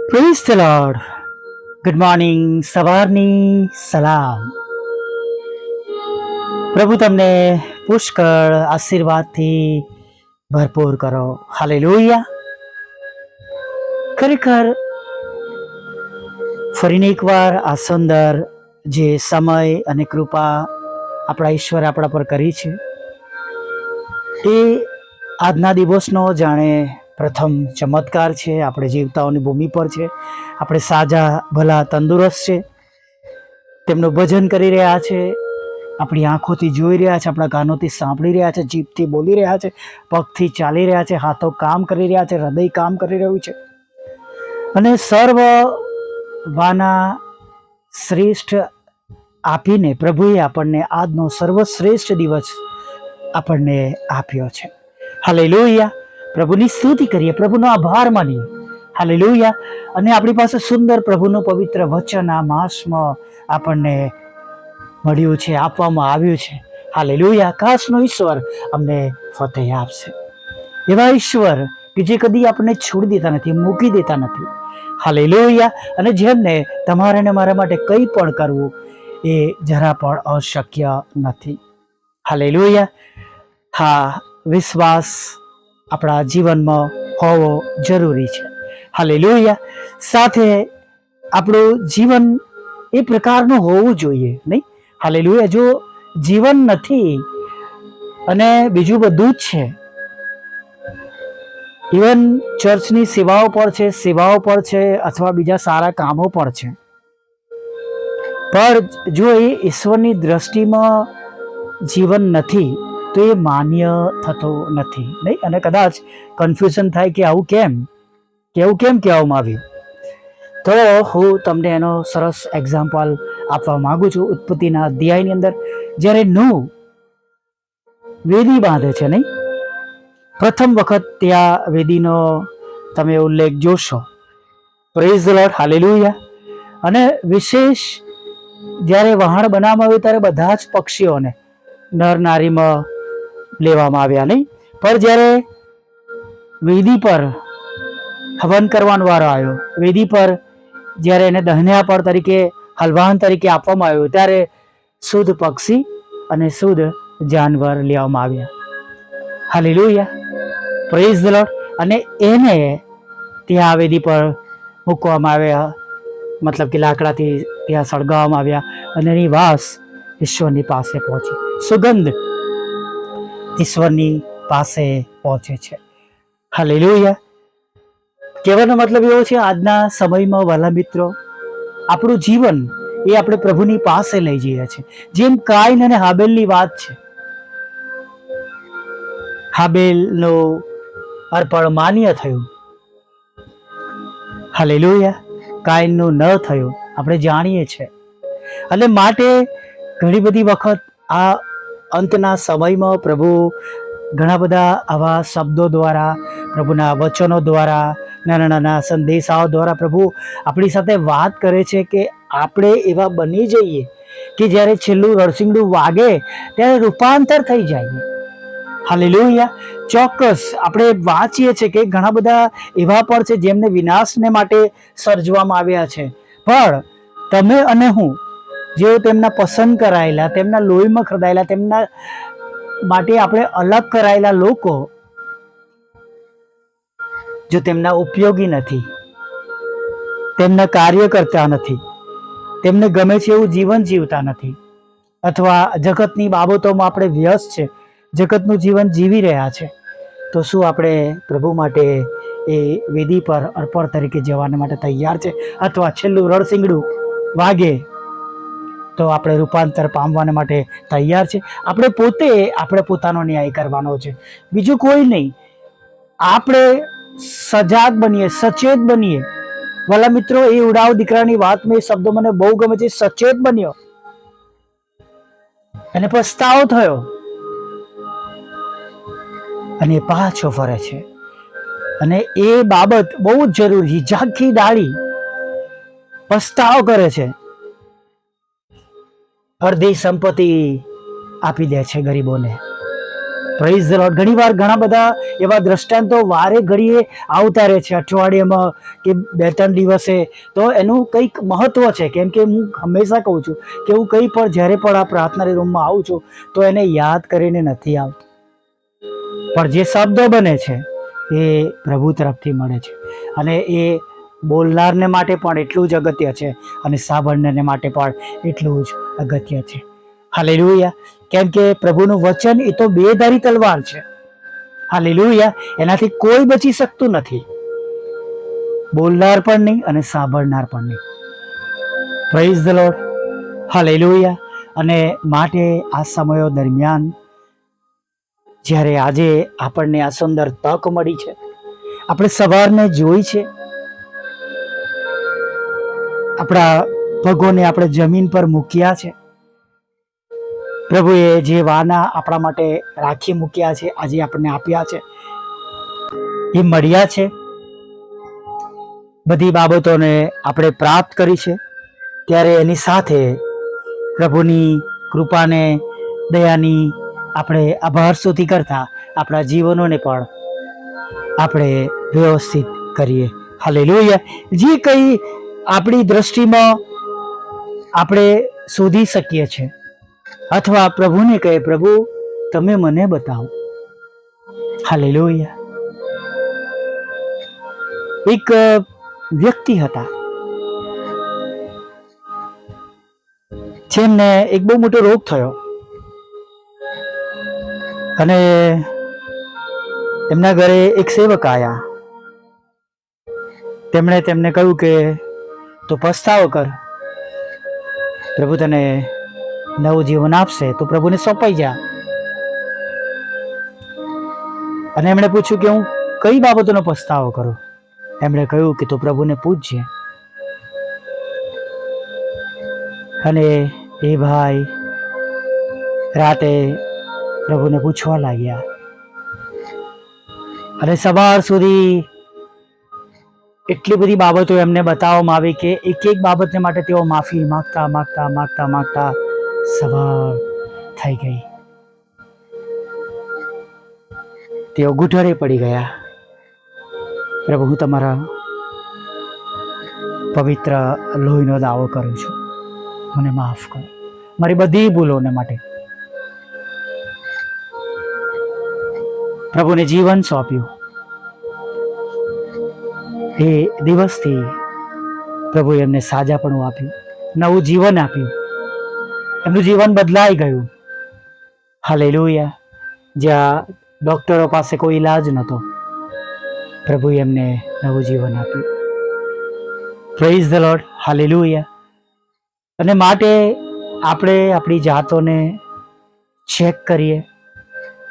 Praise the lord. Good morning. સવારની સલામ. પ્રભુ તમને પુષ્કળ આશીર્વાદથી ભરપૂર કરો. હાલેલુયા. ખરેખર ફરીને એકવાર આ સુંદર જે સમય અને કૃપા આપણા ઈશ્વર આપણા પર કરી છે એ આજના દિવસનો જાણે પ્રથમ ચમત્કાર છે. આપણે જીવતાઓની ભૂમિ પર છે, આપણે સાજા ભલા તંદુરસ્ત છે, તેમનું ભજન કરી રહ્યા છે, આપણી આંખોથી જોઈ રહ્યા છે, આપણા કાનોથી સાંભળી રહ્યા છે, જીભથી બોલી રહ્યા છે, પગથી ચાલી રહ્યા છે, હાથો કામ કરી રહ્યા છે, હૃદય કામ કરી રહ્યું છે. અને સર્વ વાના શ્રેષ્ઠ આપીને પ્રભુએ આપણને આજનો સર્વશ્રેષ્ઠ દિવસ આપણને આપ્યો છે. હાલેલુયા. પ્રભુની સ્તુતિ કરીએ, પ્રભુનો આભાર માનીએ. હાલેલુયા. અને આપણી પાસે સુંદર પ્રભુનું પવિત્ર વચન આ માસમાં આપણને મળ્યું છે, આપવામાં આવ્યું છે. હાલેલુયા. આકાશનો ઈશ્વર અમને ફતેહ આપશે. એવા ઈશ્વર કે જે કદી આપણને છોડી દેતા નથી, મૂકી દેતા નથી. હાલેલુયા. અને જેમને તમારે ને મારા માટે કંઈ પણ કરવું એ જરા પણ અશક્ય નથી. હાલેલુયા. હા, વિશ્વાસ આપણા જીવનમાં હોવો જરૂરી છે. હાલેલુયા. સાથે આપણું જીવન એ પ્રકારનું હોવું જોઈએ, નહીં? હાલેલુયા. જો જીવન નથી અને બીજું બધું જ છે, ઇવન ચર્ચની સેવાઓ પર છે અથવા બીજા સારા કામો પર છે, પણ જો એ ઈશ્વરની દ્રષ્ટિમાં જીવન નથી તો એ માન્ય થતો નથી, નહીં? અને કદાચ કન્ફ્યુઝન થાય કે આવું કેમ કહેવામાં આવ્યું. તો હું તમને એનો સરસ એક્ઝામ્પલ આપવા માંગુ છું. ઉત્પત્તિના અધ્યાયની અંદર જ્યારે નૂહ વેદી બાંધે છે, નહીં? પ્રથમ વખત ત્યાં વેદીનો તમે ઉલ્લેખ જોશો. Praise the lord. હાલેલુયા. અને વિશેષ જ્યારે વહાણ બનાવવામાં આવ્યું ત્યારે બધા જ પક્ષીઓને નર નારીમાં લેવામાં આવ્યા, નહીં? પણ જ્યારે વેદી પર હવન કરવાનો વારો આવ્યો, વેદી પર જ્યારે એને દહન્યાપળ તરીકે, હલવાન તરીકે આપવામાં આવ્યું, ત્યારે શુદ્ધ પક્ષી અને શુદ્ધ જાનવર લેવામાં આવ્યા. હાલેલુયા. Praise the lord. અને એને ત્યાં વેદી પર મૂકવામાં આવ્યા, મતલબ કે લાકડાથી ત્યાં સળગાવવામાં આવ્યા અને એની વાસ ઈશ્વરની પાસે પહોંચી. સુગંધ ઈશ્વરની પાસે પહોંચે છે. હાલેલુયા. કહેવાનો મતલબ એવો છે, આજના સમયમાં વહાલા મિત્રો, આપણું જીવન એ આપણે પ્રભુની પાસે લઈ જઈએ છીએ. જેમ કાઈન અને હાબેલની વાત છે. હાબેલનું અર્પણ માન્ય થયું, હાલેલુયા. કાઈનનું ન થયું, આપણે જાણીએ છીએ. અને માટે ઘણી બધી વખત આ અંતના સમયમાં પ્રભુ ઘણા બધા આવા શબ્દો દ્વારા, પ્રભુના વચનો દ્વારા, નાના નાના સંદેશાઓ દ્વારા પ્રભુ આપણી સાથે વાત કરે છે કે આપણે એવા બની જઈએ કે જ્યારે છેલ્લું રણશીંગડું વાગે ત્યારે રૂપાંતર થઈ જાય. હાલેલુયા. ચોક્કસ આપણે વાંચીએ છીએ કે ઘણા બધા એવા પણ છે જેમને વિનાશને માટે સર્જવામાં આવ્યા છે, પણ તમે અને હું જેઓ તેમના પસંદ કરાયેલા, તેમના લોહીમાં ખરદાયેલા, તેમના માટે આપણે અલગ કરાયેલા લોકો, જો તેમના ઉપયોગી નથી, તેમના કાર્ય કરતા નથી, તેમને ગમે છે એવું જીવન જીવતા નથી, અથવા જગતની બાબતોમાં આપણે વ્યસ્ત છે, જગતનું જીવન જીવી રહ્યા છે, તો શું આપણે પ્રભુ માટે એ વેદી પર અર્પણ તરીકે જવાના માટે તૈયાર છે? અથવા છેલ્લું રણશીંગડું વાગે તો આપણે રૂપાંતર પામવાના માટે તૈયાર છે? આપણે પોતાનો ન્યાય કરવાનો છે, બીજું કોઈ નહીં. આપણે સજાગ બનીએ, સચેત બનીએ. વાલા મિત્રો, એ ઉડાવ દીકરાની વાત મેં શબ્દો મને બહુ ગમે છે. સચેત બન્યો અને પસ્તાવો થયો અને પાછો ફરે છે. અને એ બાબત બહુ જ જરૂરી છે. ઝાંખી ડાળી પસ્તાવો કરે છે, અડધી સંપત્તિ આપી દે છે ગરીબોને. Praise the lord. ઘણીવાર ઘણા બધા એવા દ્રષ્ટાંતો વારે ઘડીએ આવતા રહે છે, અઠવાડિયામાં કે 2-3 દિવસે. તો એનું કંઈક મહત્વ છે, કેમ કે હું હંમેશા કહું છું કે હું કંઈ પણ જ્યારે પણ આ પ્રાર્થના રૂમમાં આવું છું તો એને યાદ કરીને નથી આવતું, પણ જે શબ્દો બને છે એ પ્રભુ તરફથી મળે છે, અને એ બોલનારને માટે પણ એટલું જ અગત્ય છે અને સાંભળનારને માટે પણ એટલું જ અગત્ય છે. હાલેલુયા. કેમ કે પ્રભુનું વચન એ તો બેધારી તલવાર છે. હાલેલુયા. એનાથી કોઈ બચી શકતું નથી, બોલનાર પણ નહીં અને સાંભળનાર પણ નહીં. Praise the lord. હાલેલુયા. અને માટે આ સમયો દરમિયાન જ્યારે આજે આપણને આ સુંદર તક મળી છે, આપણે સવારને જોઈ છે, આપણા પગોને આપણે જમીન પર મૂક્યા છે, પ્રભુએ જે વાના આપણા માટે રાખી મૂક્યા છે, આજે આપણને આપ્યા છે, એ મળ્યા છે. બધી બાબતોને આપણે પ્રાપ્ત કરી છે, ત્યારે એની સાથે પ્રભુની કૃપાને, દયાની આપણે આભાર સ્તુતિ કરતા આપણા જીવનોને પણ આપણે વ્યવસ્થિત કરીએ. હાલેલુયા. જે કંઈ આપણી દ્રષ્ટિમાં આપણે શોધી શકીએ છીએ, અથવા પ્રભુને કહે, પ્રભુ તમે મને બતાવો. હાલેલુયા. એક વ્યક્તિ હતા જેમને એક બહુ મોટો રોગ થયો, અને એમના ઘરે એક સેવક આવ્યા. તેમણે તેમને કહ્યું કે તું પસ્તાવો કર, પ્રભુ તને નવું જીવન આપશે, તો પ્રભુને સોંપાઈ જા. અને એમણે પૂછ્યું કે હું કઈ બાબતોનો પસ્તાવો કરું? એમણે કહ્યું કે તું પ્રભુને પૂજજે. અને એ ભાઈ રાતે પ્રભુને પૂછવા લાગ્યા, અને સવાર સુધી એટલી બધી બાબતો એમને બતાવવામાં આવી કે એક એક બાબતને માટે તેઓ માફી માગતા માગતા માગતા માગતા સવાર થઈ ગઈ. તેઓ ઘૂંટરે પડી ગયા. પ્રભુ, હું તમારા પવિત્ર લોહીનો દાવો કરું છું, મને માફ કરો મારી બધી ભૂલોને માટે. પ્રભુને જીવન સોંપ્યું. એ દિવસથી પ્રભુએ એમને સાજાપણું આપ્યું, નવું જીવન આપ્યું, એમનું જીવન બદલાઈ ગયું. હાલેલુયા. જ્યાં ડૉક્ટરો પાસે કોઈ ઈલાજ નહોતો, પ્રભુએ એમને નવું જીવન આપ્યું. Praise the lord. હાલેલુયા. અને માટે આપણે આપણી જાતોને ચેક કરીએ.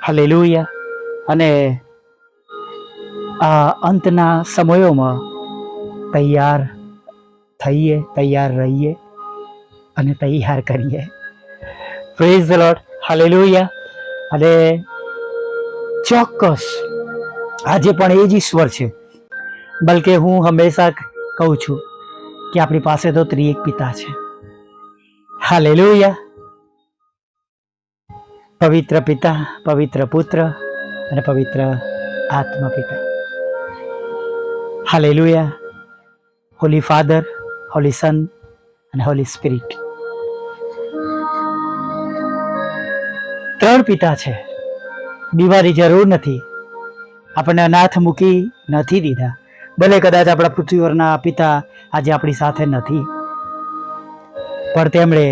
હાલેલુયા. અને આ અંતના સમયોમાં તૈયાર થઈએ, તૈયાર રહીએ અને તૈયાર કરીએ. Praise the lord. હાલેલુયા. અને ચોક્કસ આજે પણ એ જ ઈશ્વર છે. બલકે હું હંમેશા કહું છું કે આપણી પાસે તો ત્રિએક પિતા છે. હાલેલુયા. પવિત્ર પિતા, પવિત્ર પુત્ર અને પવિત્ર આત્મા પિતા. હાલેલુયા. હોલી ફાધર, હોલી સન અને હોલી સ્પિરિટ. ત્રણ પિતા છે. બીમારી જરૂર નથી, આપણને અનાથ મૂકી નથી દીધા. ભલે કદાચ આપણા પૃથ્વી પરના પિતા આજે આપણી સાથે નથી, પણ તેમણે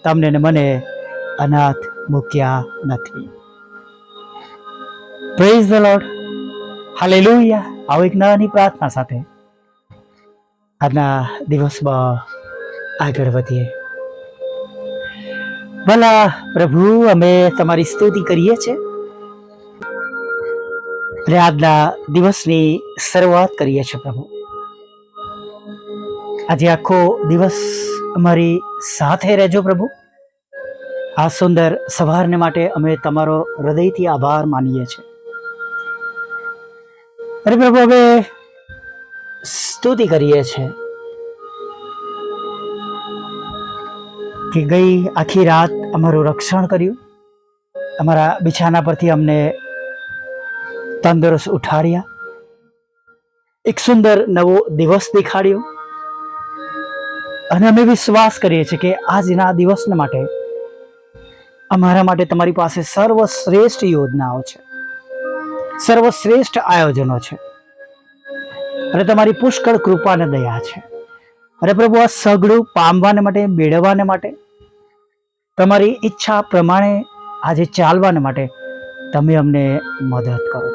તમને ને મને અનાથ મૂક્યા નથી. Praise the lord. હાલેલુયા. આવો એક નાની પ્રાર્થના સાથે આજના દિવસમાં આગળ વધીએ. ભલા પ્રભુ, અમે તમારી સ્તુતિ કરીએ છીએ અને આજના દિવસની શરૂઆત કરીએ છીએ. પ્રભુ, આજે આખો દિવસ અમારી સાથે રહેજો. પ્રભુ, આ સુંદર સવારને માટે અમે તમારો હૃદયથી આભાર માનીએ છીએ. અરે પ્રભુ, હવે સ્તુતિ કરીએ છીએ કે ગઈ આખી રાત અમારું રક્ષણ કર્યું, અમારા બિછાના પરથી અમને તંદુરસ્ત ઉઠાડ્યા, એક સુંદર નવો દિવસ દેખાડ્યો. અને અમે વિશ્વાસ કરીએ છીએ કે આજના દિવસના માટે અમારા માટે તમારી પાસે સર્વશ્રેષ્ઠ યોજનાઓ છે, સર્વશ્રેષ્ઠ આયોજનો છે, અને તમારી પુષ્કળ કૃપા અને દયા છે. અને પ્રભુ, આ સગડું પામવાને માટે, મેળવવાને માટે, તમારી ઈચ્છા પ્રમાણે આજે ચાલવાને માટે તમે અમને મદદ કરો.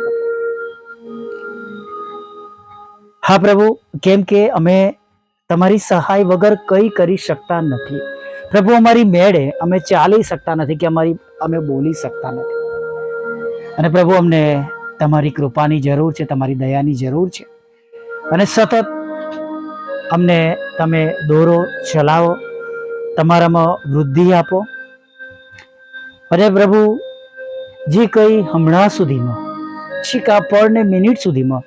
હા પ્રભુ, કેમ કે અમે તમારી સહાય વગર કંઈ કરી શકતા નથી. પ્રભુ, અમારી મેળે અમે ચાલી શકતા નથી, કે અમે બોલી શકતા નથી. અને પ્રભુ, અમને તમારી કૃપાની જરૂર છે, તમારી દયાની જરૂર છે. અને સતત અમને તમે દોરો, ચલાવો, તમારામાં વૃદ્ધિ આપો. અને પ્રભુ, જે કંઈ હમણાં સુધીમાં, છીકા પળને મિનિટ સુધીમાં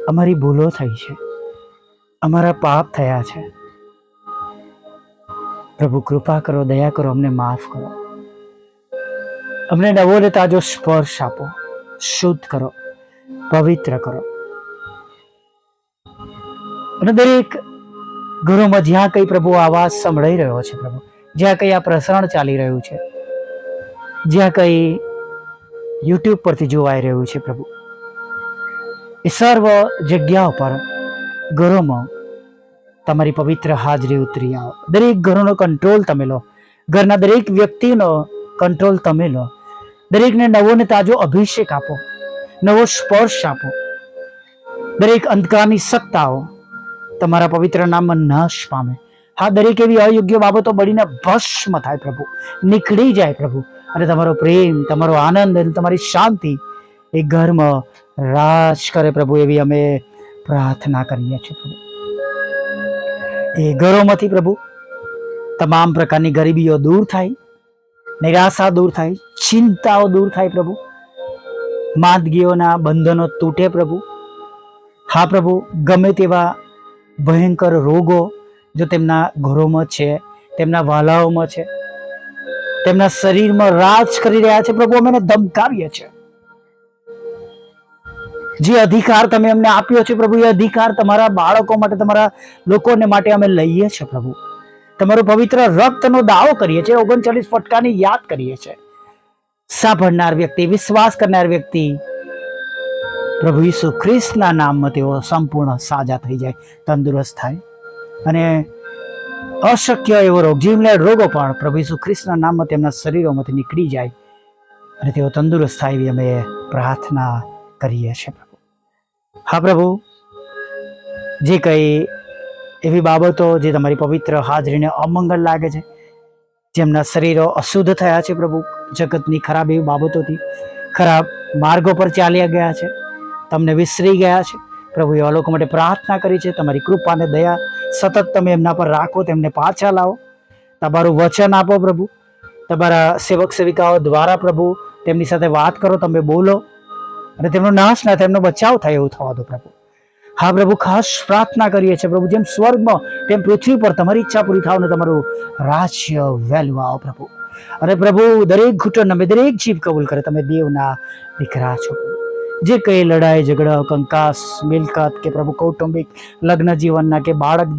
અમારી ભૂલો થઈ છે, અમારા પાપ થયા છે, પ્રભુ કૃપા કરો, દયા કરો, અમને માફ કરો. અમને નવો ને તાજો સ્પર્શ આપો, શુદ્ધ કરો, પવિત્ર કરો. અને દરેક ઘરોમાં જ્યાં કંઈ પ્રભુ આવાજ સંભળાઈ રહ્યો છે, પ્રભુ જ્યાં કંઈ આ પ્રસારણ ચાલી રહ્યું છે, જ્યાં કંઈ યુટ્યુબ પરથી જોવાઈ રહ્યું છે, પ્રભુ એ સર્વ જગ્યાઓ પર ઘરોમાં તમારી પવિત્ર હાજરી ઉતરી આવો. દરેક ઘરોનો કંટ્રોલ તમે લો, ઘરના દરેક વ્યક્તિનો કંટ્રોલ તમે લો. દરેકને નવો ને તાજો અભિષેક આપો, નવો સ્પર્શ આપો. દરેક અંધકારની સત્તાઓ તમારા પવિત્ર નામમાં નાશ પામે. હા, દરેક એવી અયોગ્ય બાબતો બળીને ભસ્મ થાય પ્રભુ, નીકળી જાય પ્રભુ. અને તમારો પ્રેમ, તમારો આનંદ અને તમારી શાંતિ એ ઘરમાં રાજ કરે પ્રભુ, એવી અમે પ્રાર્થના કરીએ છીએ પ્રભુ. એ ઘરોમાંથી પ્રભુ તમામ પ્રકારની ગરીબીઓ દૂર થાય, નિરાશા દૂર થાય, ચિંતાઓ દૂર થાય પ્રભુ. માંદગીઓના બંધનો તૂટે પ્રભુ. હા પ્રભુ, ગમે તેવા ભયંકર રોગો જો તેમના ઘરોમાં છે, તેમના વાલાઓમાં છે, તેમના શરીરમાં રાજ કરી રહ્યા છે પ્રભુ, અમે એને ધમકાવીએ છીએ. જે અધિકાર તમે અમને આપ્યો છે પ્રભુ, એ અધિકાર તમારા બાળકો માટે, તમારા લોકોને માટે અમે લઈએ છીએ પ્રભુ. તમારો પવિત્ર રક્તનો દાવો કરીએ છીએ, 39 ફટકાની યાદ કરીએ છીએ. સાંભળનાર વ્યક્તિ, વિશ્વાસ કરનાર વ્યક્તિ પ્રભુ ઈસુ ખ્રિસ્તના નામમાં તેઓ સંપૂર્ણ સાજા થઈ જાય, તંદુરસ્ત થાય. અને અશક્ય એવો રોગ, જીવલેણ રોગો પણ પ્રભુ ઈસુ ખ્રિસ્તના નામમાં તેમના શરીરોમાંથી નીકળી જાય અને તેઓ તંદુરસ્ત થાય, એવી અમે પ્રાર્થના કરીએ છીએ પ્રભુ. હા પ્રભુ, જે કંઈ એવી બાબતો જે તમારી પવિત્ર હાજરીને અમંગળ લાગે છે, જેમના શરીરો અશુદ્ધ થયા છે પ્રભુ, જગતની ખરાબ એવી બાબતોથી ખરાબ માર્ગો પર ચાલ્યા ગયા છે, તમને વિસરી ગયા છે પ્રભુ, એવા લોકો માટે પ્રાર્થના કરી છે. તમારી કૃપા અને દયા સતત તમે એમના પર રાખો, તેમને પાછા લાવો. તમારું વચન આપો પ્રભુ, તમારા સેવક સેવિકાઓ દ્વારા પ્રભુ તેમની સાથે વાત કરો, તમે બોલો અને તેમનો નાશ ના થાય, એમનો બચાવ થાય એવું થવા દો પ્રભુ. હા પ્રભુ, ખાસ પ્રાર્થના કરીએ છીએ પ્રભુ, જેમ સ્વર્ગમાં તેમ પૃથ્વી પર તમારી ઈચ્છા પૂરી થાવ ને તમારું રાજ્ય વહેલું આવો પ્રભુ. અને પ્રભુ, દરેક ઘૂંટણ અમે, દરેક જીભ કબૂલ કરે તમે દેવના દીકરા છો. જે કંઈ લડાઈ ઝઘડા, કંકાસ, મિલકત કે પ્રભુ કૌટુંબિક લગ્ન જીવનના કે બાળક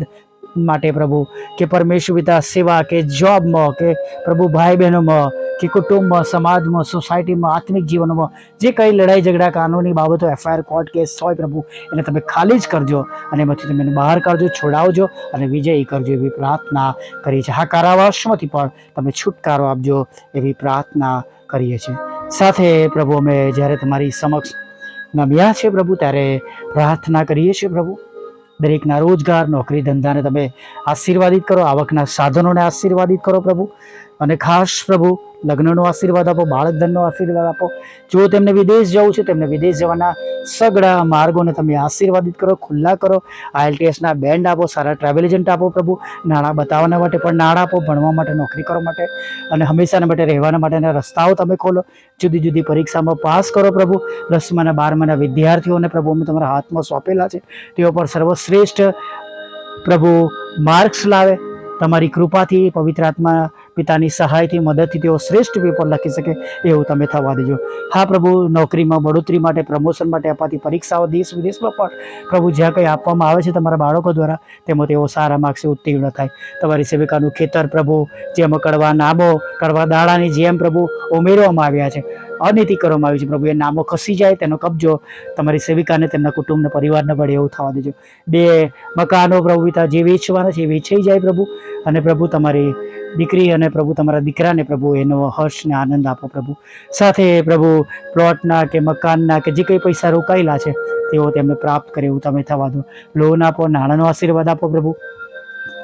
માટે પ્રભુ, કે પરમેશ્વર પિતા સેવા કે જોબમાં કે પ્રભુ ભાઈ બહેનોમાં કે કુટુંબમાં, સમાજમાં, સોસાયટીમાં, આત્મિક જીવનમાં જે કંઈ લડાઈ ઝઘડા, કાનૂની બાબતો, એફઆઈઆર, કોર્ટ કેસ હોય પ્રભુ, એને તમે ખાલી જ કરજો અને એમાંથી તમે બહાર કાઢજો, છોડાવજો અને વિજયી કરજો, એવી પ્રાર્થના કરીએ છીએ. હા, કારાવાસમાંથી પણ તમે છુટકારો આપજો, એવી પ્રાર્થના કરીએ છીએ. સાથે પ્રભુ, અમે જ્યારે તમારી સમક્ષ નમ્યા છે પ્રભુ, ત્યારે પ્રાર્થના કરીએ છીએ પ્રભુ, દરેકના રોજગાર, નોકરી, ધંધાને તમે આશીર્વાદિત કરો, આવકના સાધનોને આશીર્વાદિત કરો પ્રભુ. અને ખાસ પ્રભુ, લગ્નનો આશીર્વાદ આપો, બાળક ધનનો આશીર્વાદ આપો. જો તેમને વિદેશ જવું છે, તેમને વિદેશ જવાના સગડા માર્ગોને તમે આશીર્વાદિત કરો, ખુલ્લા કરો. IELTSના બેન્ડ આપો, સારા ટ્રાવેલ એજન્ટ આપો પ્રભુ, નાણાં બતાવવાના માટે પણ નાણાં આપો, ભણવા માટે, નોકરી કરવા માટે અને હંમેશાના માટે રહેવાના માટેના રસ્તાઓ તમે ખોલો. જુદી જુદી પરીક્ષામાં પાસ કરો પ્રભુ. 10મા અને 12માના વિદ્યાર્થીઓને પ્રભુ અમે તમારા હાથમાં સોંપેલા છે, તેઓ પર સર્વશ્રેષ્ઠ પ્રભુ માર્ક્સ લાવે. તમારી કૃપાથી, પવિત્ર આત્મા પિતાની સહાયથી મદદથી તેઓ શ્રેષ્ઠ પેપર લખી શકે એવું તમે થવા દેજો. હા પ્રભુ, નોકરીમાં બઢોતરી માટે, પ્રમોશન માટે અપાતી પરીક્ષાઓ દેશ વિદેશમાં પણ પ્રભુ જ્યાં કંઈ આપવામાં આવે છે તમારા બાળકો દ્વારા, તેમાં તેઓ સારા માર્ક્સે ઉત્તીર્ણ થાય. તમારી સેવિકાનું ખેતર પ્રભુ, જેમાં કડવા નામો, કડવા દાડાની જેમ પ્રભુ ઉમેરવામાં આવ્યા છે, અનીતિ કરવામાં આવી છે પ્રભુ, એ નામો ખસી જાય, તેનો કબજો તમારી સેવિકાને, તેમના કુટુંબને, પરિવારને મળે એવું થવા દેજો. 2 મકાનો પ્રભુ પિતા જે વેચવાના છે એ વેચાઈ જાય પ્રભુ, અને પ્રભુ તમારી દીકરી અને પ્રભુ તમારા દીકરાને પ્રભુ એનો હર્ષ ને આનંદ આપો પ્રભુ. સાથે પ્રભુ પ્લોટના કે મકાનના કે જે કંઈ પૈસા રોકાયેલા છે તેઓ તેમને પ્રાપ્ત કરે એવું તમે થવા દો. લોન આપો, નાણાંનો આશીર્વાદ આપો પ્રભુ.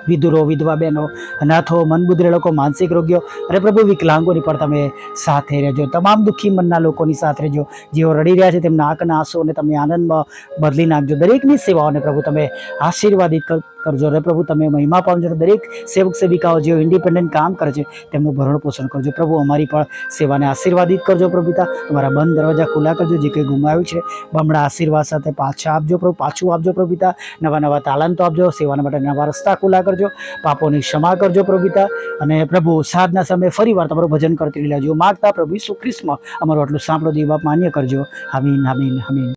વિધુરો, વિધવા બહેનો, અનાથો, મનબુદ્ધ લોકો, માનસિક રોગીઓ અને પ્રભુ વિકલાંગોની પણ તમે સાથે રહેજો. તમામ દુઃખી મનના લોકોની સાથે રહેજો. જેઓ રડી રહ્યા છે તેમના આંખના આંસુઓને તમે આનંદમાં બદલી નાખજો. દરેકની સેવાઓને પ્રભુ તમે આશીર્વાદિત કરજો. અને પ્રભુ તમે મહિમા પામજો. દરેક સેવક સેવિકાઓ જેઓ ઇન્ડિપેન્ડન્ટ કામ કરે છે તેમનું ભરણ પોષણ કરજો પ્રભુ. અમારી પણ સેવાને આશીર્વાદિત કરજો પ્રભુ પિતા. અમારા બંધ દરવાજા ખુલ્લા કરજો. જે કંઈ ગુમાવ્યું છે બમણા આશીર્વાદ સાથે પાછા આપજો પ્રભુ, પાછું આપજો પ્રભુ પિતા. નવા નવા તાલાંતો આપજો. સેવાના માટે નવા રસ્તા ખુલ્લા કરજો. પાપોની ક્ષમા કરજો પ્રભુ પિતા. અને પ્રભુ સાંજના સમયે ફરી વાર તમારું ભજન કરતી લેજો માગતા પ્રભુ ઈસુ ખ્રિસ્તમાં અમારું આટલું સાંભળો દેવ બાપ માન્ય કરજો. આમીન, આમીન, આમીન.